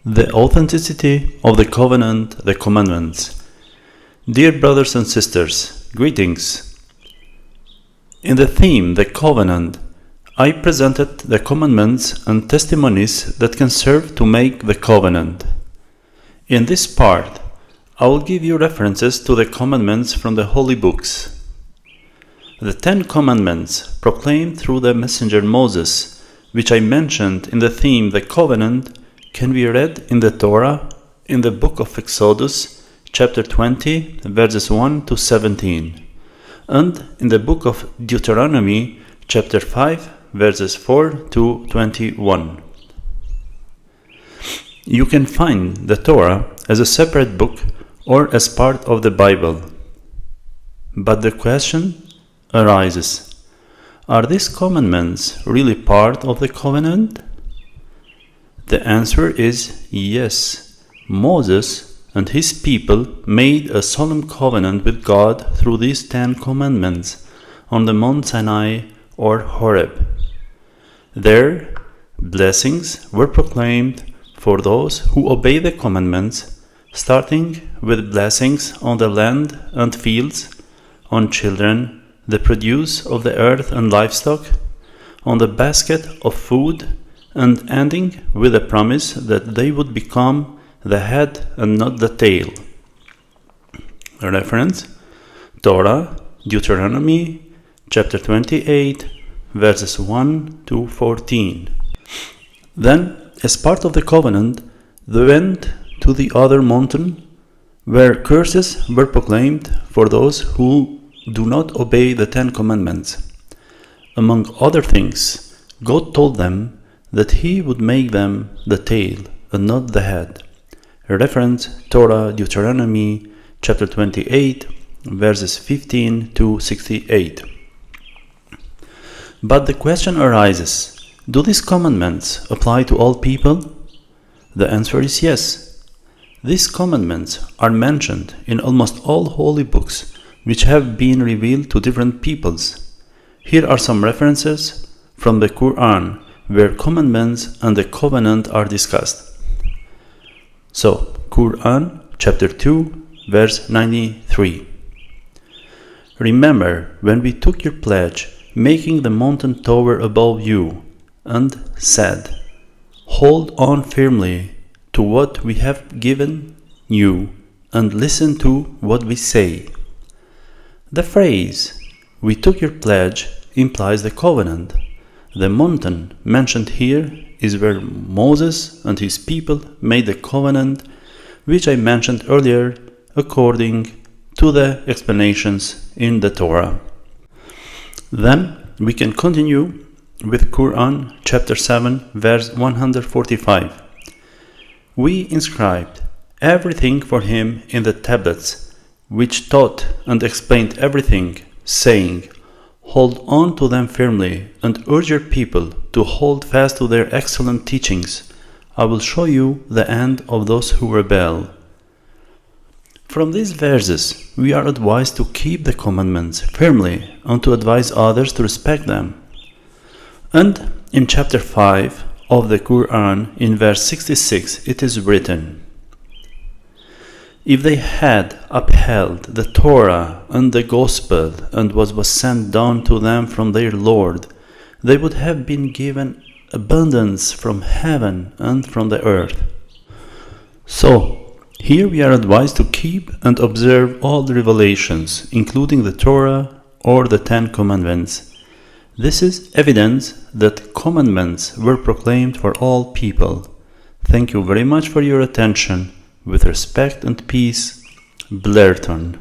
The authenticity of the covenant, the commandments. Dear brothers and sisters, greetings. In the theme, the covenant, I presented the commandments and testimonies that can serve to make the covenant. In this part, I will give you references to the commandments from the holy books. The 10 commandments proclaimed through the messenger Moses, which I mentioned in the theme, the covenant, can be read in the Torah, in the book of Exodus, chapter 20, verses 1 to 17, and in the book of Deuteronomy, chapter 5, verses 4 to 21. You can find the Torah as a separate book or as part of the Bible. But the question arises, are these commandments really part of the covenant? The answer is yes. Moses and his people made a solemn covenant with God through these 10 commandments on the Mount Sinai or Horeb. There, blessings were proclaimed for those who obey the commandments, starting with blessings on the land and fields, on children, the produce of the earth and livestock, on the basket of food, and ending with a promise that they would become the head and not the tail. Reference: Torah, Deuteronomy, chapter 28, verses 1 to 14. Then, as part of the covenant, they went to the other mountain, where curses were proclaimed for those who do not obey the 10 commandments. Among other things, God told them that He would make them the tail and not the head. Reference: Torah, Deuteronomy, chapter 28, verses 15 to 68. But the question arises, do these commandments apply to all people? The answer is yes. These commandments are mentioned in almost all holy books which have been revealed to different peoples. Here are some references from the Quran where commandments and the covenant are discussed. So, Quran chapter 2, verse 93. Remember when we took your pledge, making the mountain tower above you, and said, hold on firmly to what we have given you, and listen to what we say. The phrase, we took your pledge, implies the covenant. The mountain mentioned here is where Moses and his people made the covenant, which I mentioned earlier, according to the explanations in the Torah. Then we can continue with Quran chapter 7, verse 145. We inscribed everything for him in the tablets, which taught and explained everything, saying, hold on to them firmly and urge your people to hold fast to their excellent teachings. I will show you the end of those who rebel. From these verses, we are advised to keep the commandments firmly and to advise others to respect them. And in chapter 5 of the Quran, in verse 66, it is written, if they had upheld the Torah and the Gospel and what was sent down to them from their Lord, they would have been given abundance from heaven and from the earth. So, here we are advised to keep and observe all the revelations, including the Torah or the 10 commandments. This is evidence that commandments were proclaimed for all people. Thank you very much for your attention. With respect and peace, Blairton.